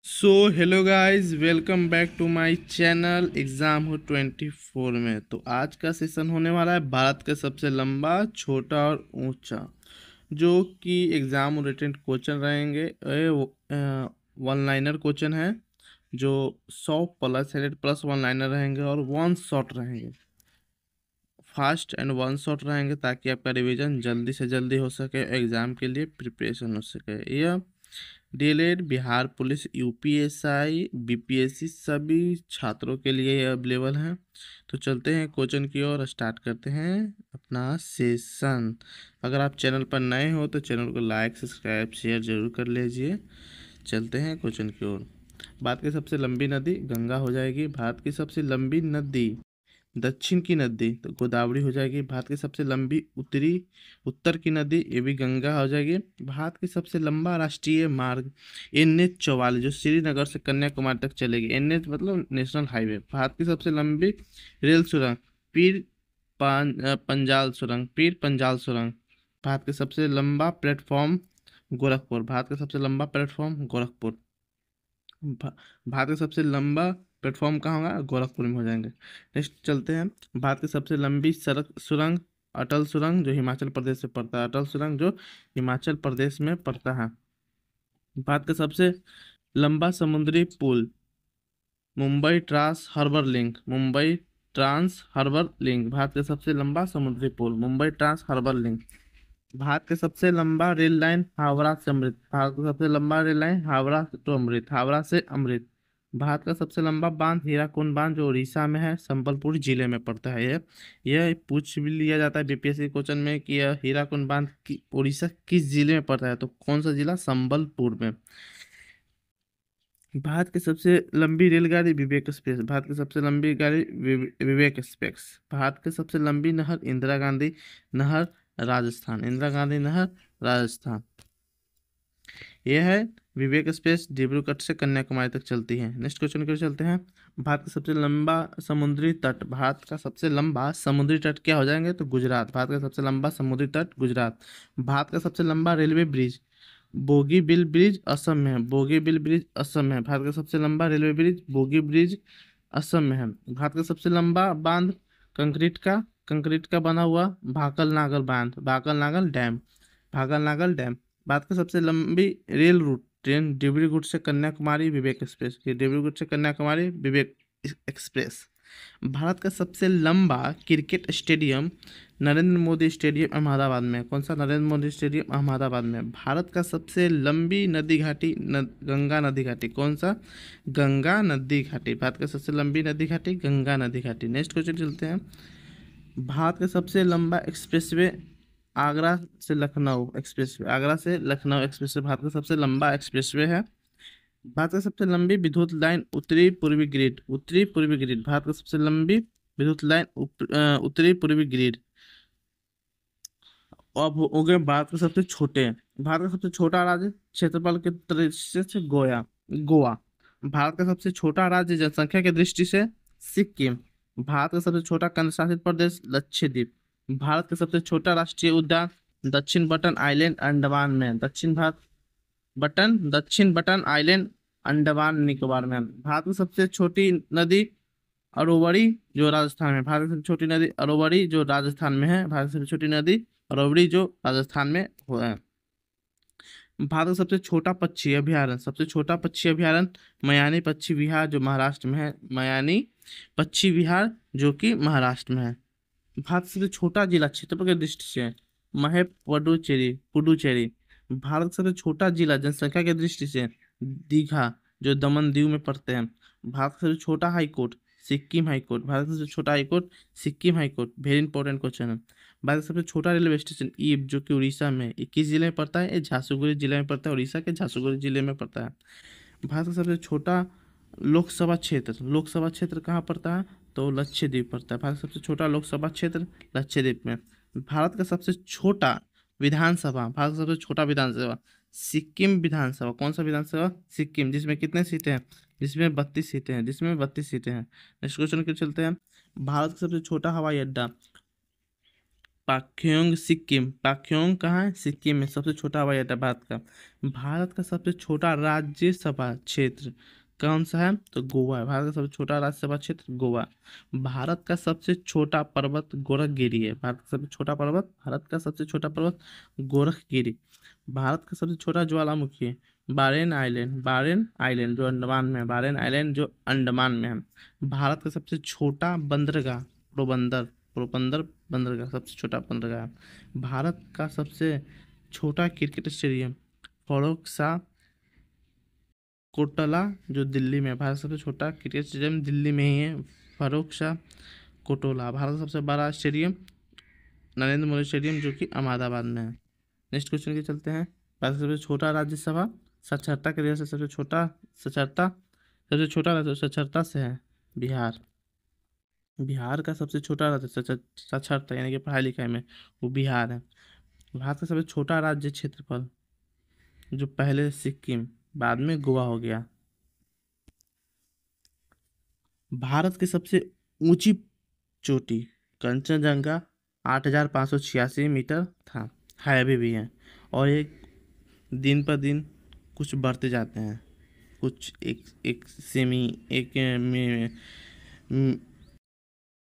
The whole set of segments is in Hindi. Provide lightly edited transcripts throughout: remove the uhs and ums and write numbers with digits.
So hello guys, welcome back to my channel exam हो 24 में। तो आज का सेशन होने वाला है भारत का सबसे लंबा, छोटा और ऊंचा, जो कि एग्जाम रिलेटेड क्वेश्चन रहेंगे। वन लाइनर क्वेश्चन है, जो 100 प्लस 100 प्लस वन लाइनर रहेंगे और वन शॉट रहेंगे। फास्ट एंड वन शॉट रहेंगे ताकि आपका रिवीजन जल्दी से जल्दी हो सके, एग्जाम के लिए प्रिपरेशन हो सके। यह DElEd, Bihar police, UPSI, BPSC सभी छात्रों के लिए ये अवेलेबल है। तो चलते हैं क्वेश्चन की ओर, स्टार्ट करते हैं अपना सेशन। अगर आप चैनल पर नए हो तो चैनल को लाइक, सब्सक्राइब, शेयर जरूर कर लीजिए। चलते हैं क्वेश्चन की ओर। भारत की सबसे लंबी नदी गंगा हो जाएगी। भारत की सबसे लंबी नदी, दक्षिण की नदी तो गोदावरी हो जाएगी। भारत की सबसे लंबी उत्तर की नदी, ये भी गंगा हो जाएगी। भारत की सबसे लंबा राष्ट्रीय मार्ग NH 44, जो श्रीनगर से कन्याकुमारी तक चलेगी। NH मतलब नेशनल हाईवे। भारत की सबसे लंबी रेल सुरंग पीर पंजाल सुरंग। भारत के सबसे लंबा प्लेटफॉर्म गोरखपुर। भारत का सबसे लंबा प्लेटफॉर्म गोरखपुर। भा- भारत का सबसे लंबा प्लेटफॉर्म कहाँ होगा? गोरखपुर में हो जाएंगे। नेक्स्ट चलते हैं, भारत की सबसे लंबी सड़क सुरंग अटल सुरंग, जो हिमाचल प्रदेश से पड़ता है। अटल सुरंग जो हिमाचल प्रदेश में पड़ता है। भारत का सबसे लंबा समुद्री पुल Mumbai trans harbour link. Bharat का सबसे लंबा समुद्री पुल Mumbai trans harbour link. Bharat का सबसे लंबा रेल लाइन हावड़ा से अमृत। भारत का सबसे लंबा रेल लाइन हावड़ा से अमृत। भारत का सबसे लंबा बांध हीराकुंड बांध, जो उड़ीसा में है, संबलपुर जिले में पड़ता है। यह पूछ भी लिया जाता है बीपीएससी क्वेश्चन में कि यह हीराकुंड बांध उड़ीसा किस जिले में पड़ता है, तो कौन सा जिला? संबलपुर में। भारत की सबसे लंबी रेलगाड़ी विवेक एक्सप्रेस। भारत की सबसे लंबी गाड़ी विवेक एक्सप्रेस। भारत की सबसे लंबी नहर इंदिरा गांधी नहर, राजस्थान। इंदिरा गांधी नहर, राजस्थान। यह है विवेक एक्सप्रेस, डिब्रूगढ़ से कन्याकुमारी तक चलती है। नेक्स्ट क्वेश्चन की ओर चलते हैं। भारत का सबसे लंबा समुद्री तट। भारत का सबसे लंबा समुद्री तट क्या हो जाएंगे? तो गुजरात। भारत का सबसे लंबा समुद्री तट गुजरात। भारत का सबसे लंबा railway bridge Bogibeel bridge, Assam में है। बोगीबिल ब्रिज असम में है। भारत का सबसे लंबा railway bridge bogie bridge Assam में है। भारत का सबसे लंबा बांध कंक्रीट का कंक्रीट का बना हुआ भाकल नागल बांध, भाकल नागल डैम, भाकल नागल डैम। भारत का सबसे लंबी रेल रूट ट्रेन डिब्रूगढ़ से कन्याकुमारी विवेक एक्सप्रेस। ये डिब्रूगढ़ से कन्याकुमारी विवेक एक्सप्रेस। भारत का सबसे लंबा cricket stadium Narendra Modi stadium Ahmedabad में। कौन सा? नरेंद्र मोदी स्टेडियम अहमदाबाद में। भारत का सबसे लंबी नदी घाटी गंगा नदी घाटी। कौन सा? गंगा नदी घाटी। भारत का सबसे लंबी नदी घाटी गंगा नदी घाटी। नेक्स्ट क्वेश्चन चलते हैं। भारत का सबसे लंबा एक्सप्रेसवे आगरा से लखनऊ एक्सप्रेसवे। आगरा से लखनऊ एक्सप्रेसवे भारत का सबसे लंबा एक्सप्रेसवे है। भारत का सबसे लंबी विद्युत लाइन उत्तरी पूर्वी ग्रिड। भारत का सबसे लंबी विद्युत लाइन उत्तरी पूर्वी ग्रिड। अब हो गए भारत के सबसे छोटे। भारत का सबसे छोटा राज्य क्षेत्रफल के दृष्टि से गोवा। भारत का सबसे छोटा राज्य जनसंख्या की दृष्टि से सिक्किम। भारत का सबसे छोटा केंद्र शासित प्रदेश लक्षद्वीप। भारत का सबसे छोटा राष्ट्रीय उद्यान दक्षिण बटन आइलैंड अंडमान में। दक्षिण बटन आइलैंड अंडमान निकोबार में। भारत की सबसे छोटी नदी अरोवरी, जो राजस्थान में। भारत की सबसे छोटी नदी अरोवरी, जो राजस्थान में है। भारत की सबसे छोटी नदी अरोवरी, जो राजस्थान में है। भारत का सबसे छोटा पक्षी अभयारण्य मयानी पक्षी विहार, जो महाराष्ट्र में है। मयानी पक्षी विहार, जो कि महाराष्ट्र में है। भारत का सबसे छोटा जिला क्षेत्रफल की दृष्टि से महे पुडुचेरी। भारत का सबसे छोटा जिला जनसंख्या की दृष्टि से दीघा, जो दमन दीव में पड़ते हैं। भारत का सबसे छोटा high court Sikkim high court. Bharat का सबसे छोटा high court Sikkim high court. Very important question है। भारत का सबसे छोटा रेलवे स्टेशन ईब, जो कि उड़ीसा में। ये किस जिले में पड़ता है? ये झारसुगुड़ी जिले में पड़ता है। उड़ीसा के झारसुगुड़ी जिले में पड़ता है। भारत का सबसे छोटा लोकसभा क्षेत्र कहाँ पड़ता है? तो लक्षद्वीप पड़ता है। भारत का सबसे छोटा लोकसभा क्षेत्र लक्षद्वीप में। भारत का सबसे छोटा विधानसभा सिक्किम विधानसभा। कौन सा विधानसभा? सिक्किम, जिसमें कितने सीटें हैं? जिसमें 32 सीटें हैं। नेक्स्ट क्वेश्चन के चलते हैं। भारत का सबसे छोटा हवाई अड्डा पाक्योंग सिक्किम। पाक्योंग कहाँ है? सिक्किम में। सबसे छोटा हवाई अड्डा भारत का। भारत का सबसे छोटा राज्यसभा क्षेत्र कौन सा है? तो गोवा है। भारत का सबसे छोटा राज्यसभा क्षेत्र गोवा। भारत का सबसे छोटा पर्वत गोरखगिरी है। भारत का सबसे छोटा पर्वत गोरखगिरी। भारत का सबसे छोटा ज्वालामुखी है बारेन आइलैंड। बारेन आइलैंड जो अंडमान में है। बारेन आइलैंड जो अंडमान में है। भारत का सबसे छोटा बंदरगाह पोरबंदर। पोरबंदर बंदरगाह सबसे छोटा बंदरगाह है। भारत का सबसे छोटा क्रिकेट स्टेडियम फरोख शाह कोटला जो दिल्ली में है। भारत का सबसे छोटा क्रिकेट स्टेडियम दिल्ली में ही है, फरोख शाह कोटला। भारत का सबसे बड़ा स्टेडियम नरेंद्र मोदी स्टेडियम जो कि अहमदाबाद में है। नेक्स्ट क्वेश्चन के चलते हैं। भारत का सबसे छोटा राज्यसभा साक्षरता के लिहाज से सबसे छोटा राज्य साक्षरता से है बिहार। बिहार का सबसे छोटा राज्य साक्षरता यानी कि पढ़ाई लिखाई में वो बिहार है। भारत का सबसे छोटा राज्य क्षेत्रफल जो पहले सिक्किम बाद में गोवा हो गया। भारत की सबसे ऊंची चोटी कंचनजंगा 8,586 मीटर था, है अभी भी है। और एक दिन पर दिन कुछ बढ़ते जाते हैं, कुछ एक एक सेमी एक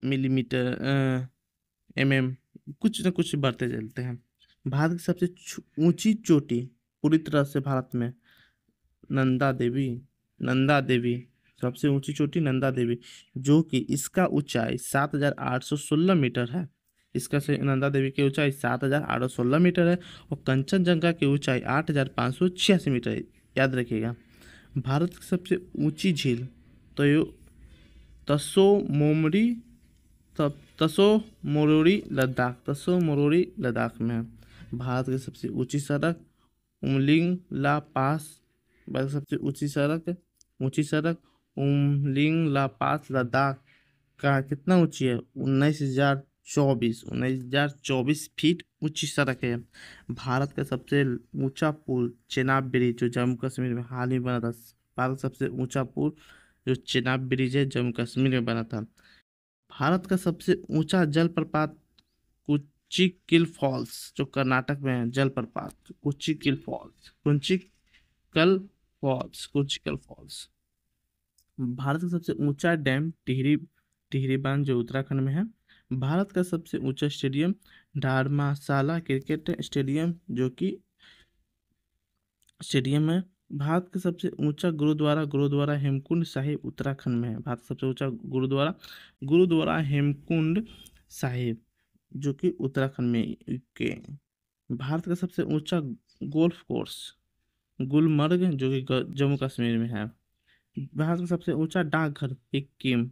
मिलीमीटर एमएम कुछ न कुछ बढ़ते चलते हैं। भारत की सबसे ऊंची चोटी पूरी तरह से भारत में नंदा देवी सबसे ऊंची चोटी नंदा देवी जो कि इसका ऊंचाई 7,816 मीटर है। इसका से नंदा देवी की ऊंचाई 7,816 मीटर है और कंचनजंगा की ऊंचाई 8,586 मीटर है। याद रखिएगा। भारत की सबसे ऊंची झील तो तसो मोमरी तसो मोरोरी लद्दाख में है। भारत की सबसे ऊंची सड़क उमलिंग ला पास। भारत की सबसे ऊंची सड़क उमलिंग ला पास लद्दाख का कितना ऊंची है? 19,024 फीट ऊंची सड़क है। भारत का सबसे ऊंचा पुल चेनाब ब्रिज जो जम्मू कश्मीर में हाल ही बना था। भारत का सबसे ऊंचा पुल जो चेनाब ब्रिज है जम्मू कश्मीर में बना था। भारत का सबसे ऊंचा जलप्रपात कुचिकल फॉल्स जो कर्नाटक में है। जलप्रपात कुचिकल फॉल्स। भारत का सबसे ऊंचा डैम टिहरी बांध जो उत्तराखंड में है। भारत का सबसे ऊंचा स्टेडियम धर्मशाला क्रिकेट स्टेडियम जो कि स्टेडियम है। भारत का सबसे ऊंचा गुरुद्वारा हेमकुंड साहिब उत्तराखंड में है। भारत का सबसे ऊंचा गुरुद्वारा हेमकुंड साहिब जो कि उत्तराखंड में के। भारत का सबसे ऊंचा गोल्फ कोर्स गुलमर्ग जो कि जम्मू कश्मीर में है। भारत का सबसे ऊंचा डाकघर हिक्किम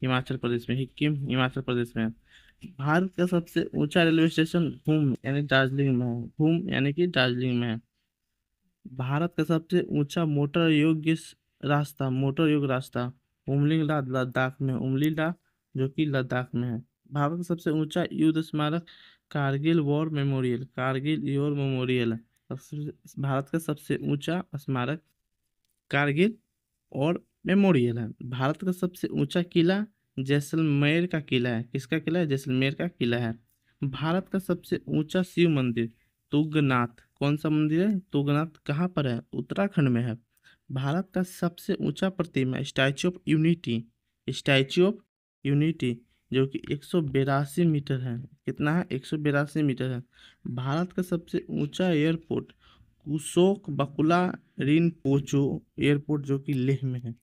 हिमाचल प्रदेश में है। भारत का सबसे ऊंचा रेलवे स्टेशन भूम यानी दार्जिलिंग में है। भारत का सबसे ऊंचा मोटर योग रास्ता उमलिंग ला जो कि लद्दाख में है। भारत का सबसे ऊंचा युद्ध स्मारक कारगिल वॉर मेमोरियल है। भारत का सबसे ऊंचा स्मारक कारगिल और मेमोरियल है। भारत का सबसे ऊंचा किला जैसलमेर का किला है। किसका किला है? जैसलमेर का किला है। भारत का सबसे ऊंचा शिव मंदिर तुंगनाथ। कौन सा मंदिर है? तुंगनाथ कहाँ पर है? उत्तराखंड में है। भारत का सबसे ऊंचा प्रतिमा स्टैच्यू ऑफ यूनिटी जो कि 182 मीटर है। कितना है? 182 मीटर है। भारत का सबसे ऊंचा एयरपोर्ट कुशोक बकुला रिनपोचो एयरपोर्ट जो कि लेह में है।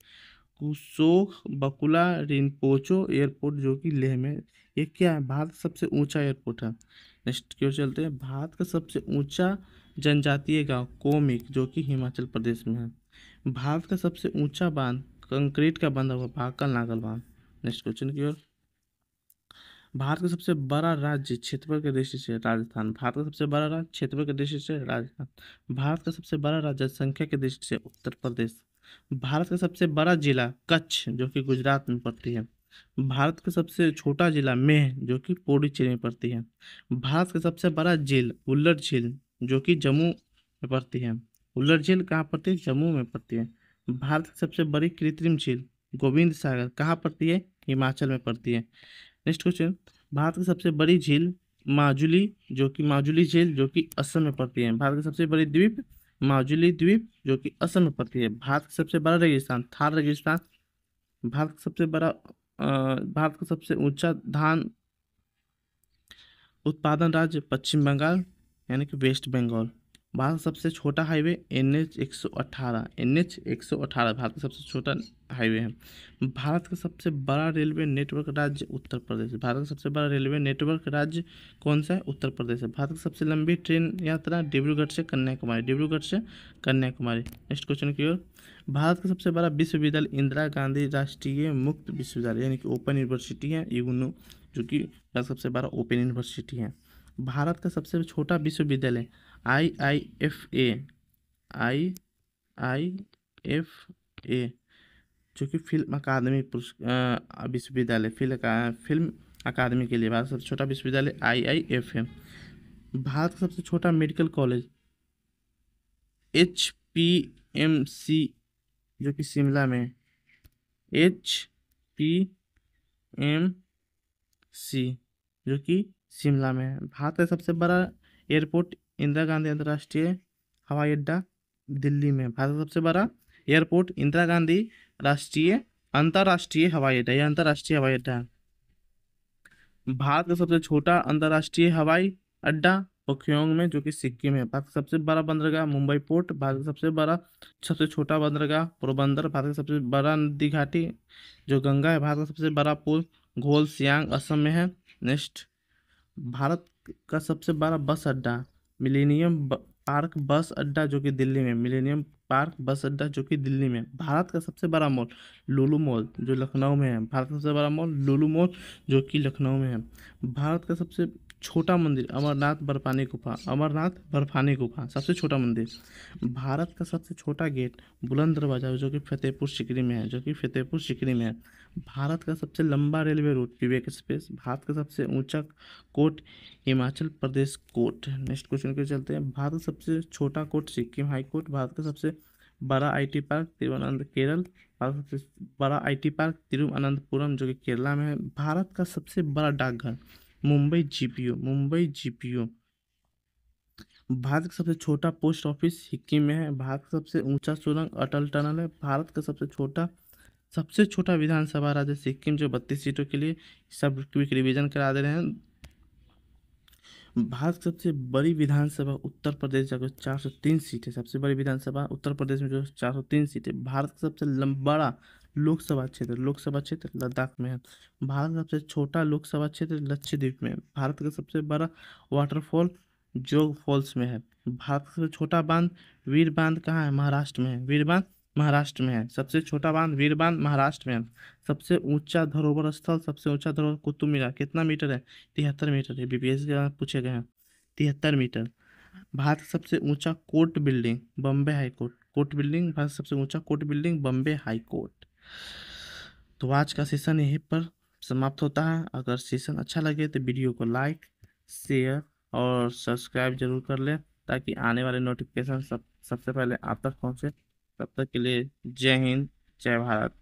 कुशोक बकुला रिनपोचो एयरपोर्ट जो कि लेह में है। ये क्या है? भारत का सबसे ऊंचा एयरपोर्ट है। नेक्स्ट क्यों चलते हैं। भारत का सबसे ऊंचा जनजातीय गांव कोमिक जो कि हिमाचल प्रदेश में है। भारत का सबसे ऊंचा बांध कंक्रीट का बंधा हुआ भाकल नागल बांध। नेक्स्ट क्वेश्चन की ओर। भारत का सबसे बड़ा राज्य क्षेत्रफल के दृष्टि से राजस्थान। भारत का सबसे बड़ा राज्य क्षेत्रफल के दृष्टि से राजस्थान। भारत का सबसे बड़ा राज्य संख्या के दृष्टि से उत्तर प्रदेश। भारत का सबसे बड़ा जिला कच्छ जो कि गुजरात में पड़ती है। भारत का सबसे छोटा जिला मेह जो कि पुडुचेरी में पड़ती है। भारत का सबसे बड़ा झील उल्लर झील जो कि जम्मू में पड़ती है। उल्लर झील कहाँ पड़ती है? जम्मू में पड़ती है। भारत की सबसे बड़ी कृत्रिम झील गोविंद सागर कहाँ पड़ती है? हिमाचल में पड़ती है। Next question. भारत की सबसे बड़ी झील माजुली, जो कि माजुली झील जो कि असम में पड़ती है। भारत की सबसे बड़ी द्वीप माजुली द्वीप जो कि असम में पड़ती है। भारत का सबसे बड़ा रेगिस्तान थार रेगिस्तान। भारत का सबसे बड़ा भारत का सबसे ऊंचा धान उत्पादन राज्य पश्चिम बंगाल यानी कि वेस्ट बंगाल। भारत का सबसे छोटा हाईवे NH 118। NH 118 भारत का सबसे छोटा हाईवे है। भारत का सबसे बड़ा रेलवे नेटवर्क राज्य उत्तर प्रदेश। भारत का सबसे बड़ा रेलवे नेटवर्क राज्य कौन सा है? उत्तर प्रदेश है। भारत की सबसे लंबी ट्रेन यात्रा डिब्रूगढ़ से कन्याकुमारी। डिब्रूगढ़ से कन्याकुमारी। नेक्स्ट क्वेश्चन की ओर। भारत का सबसे बड़ा विश्वविद्यालय इंदिरा गांधी राष्ट्रीय मुक्त विश्वविद्यालय यानी कि ओपन यूनिवर्सिटी है इग्नू, जो कि भारत का सबसे बड़ा ओपन यूनिवर्सिटी है। भारत का सबसे छोटा विश्वविद्यालय IIFA IIFA जो कि फिल्म अकादमी विश्वविद्यालय फिल्म अकादमी के लिए भारत का सबसे छोटा विश्वविद्यालय IIFA। भारत का सबसे छोटा मेडिकल कॉलेज HPMC जो कि शिमला में। HPMC जो कि शिमला में है। भारत का सबसे बड़ा एयरपोर्ट इंदिरा गांधी अंतर्राष्ट्रीय हवाई अड्डा दिल्ली में। भारत का सबसे बड़ा एयरपोर्ट इंदिरा गांधी अंतर्राष्ट्रीय हवाई अड्डा, यह अंतर्राष्ट्रीय हवाई अड्डा है। भारत का सबसे छोटा अंतर्राष्ट्रीय हवाई अड्डा पोखयोंग में जो कि सिक्किम है। भारत का सबसे बड़ा बंदरगाह मुंबई पोर्ट। भारत का सबसे छोटा बंदरगाह पोरबंदर। भारत का सबसे बड़ा नदी घाटी जो गंगा है। भारत का सबसे बड़ा पुल घोल सियांग असम में है। नेक्स्ट, भारत का सबसे बड़ा बस अड्डा पार्क बस अड्डा जो कि दिल्ली में। मिलेनियम पार्क बस अड्डा जो कि दिल्ली में। भारत का सबसे बड़ा मॉल लुलु मॉल जो लखनऊ में है। भारत का सबसे बड़ा मॉल लुलु मॉल जो कि लखनऊ में है। भारत का सबसे छोटा मंदिर अमरनाथ बर्फानी गुफा। अमरनाथ बर्फानी गुफा सबसे छोटा मंदिर। भारत का सबसे छोटा गेट बुलंद दरवाजा जो कि फतेहपुर सीकरी में है, जो कि फतेहपुर सीकरी में है। भारत का सबसे लंबा रेलवे रूट विवेक एक्सप्रेस। भारत का सबसे ऊंचा court Himachal Pradesh court. Next question के चलते हैं। भारत का सबसे छोटा court Sikkim high court. Bharat का सबसे बड़ा IT पार्क तिरुवनंत केरल। भारत का सबसे बड़ा IT पार्क तिरुवनंतपुरम जो कि केरला में है। भारत का सबसे बड़ा डाकघर मुंबई GPO। मुंबई GPO। भारत का सबसे छोटा पोस्ट ऑफिस सिक्किम में है। भारत का सबसे ऊंचा सुरंग अटल टनल है। भारत का सबसे छोटा विधानसभा राज्य सिक्किम जो 32 सीटों के लिए। सब क्विक रिवीजन करा दे रहे हैं। भारत की सबसे बड़ी विधानसभा उत्तर प्रदेश जो 403 सीट है। सबसे बड़ी विधानसभा उत्तर प्रदेश में जो 403 सीट है। भारत का सबसे बड़ा लोकसभा क्षेत्र लद्दाख में है। भारत का सबसे छोटा लोकसभा क्षेत्र लक्षद्वीप में है। भारत का सबसे बड़ा वाटरफॉल जोग फॉल्स में है। भारत का सबसे छोटा बांध वीर बांध कहाँ है? महाराष्ट्र में है। वीर बांध महाराष्ट्र में है। सबसे छोटा बांध वीर बांध महाराष्ट्र में है। सबसे ऊंचा धरोहर स्थल कुतुब मीनार कितना मीटर है? 73 मीटर है। BPSC के पूछे गए हैं 73 मीटर। भारत का सबसे ऊंचा court building Bombay high court. Court building Bharat का सबसे ऊंचा court building Bombay high court. तो आज का सेशन यहीं पर समाप्त होता है। अगर सेशन अच्छा लगे तो वीडियो को लाइक शेयर और सब्सक्राइब जरूर कर लें ताकि आने वाले नोटिफिकेशन सबसे पहले आप तक पहुंचे। तब तक के लिए जय हिंद जय भारत।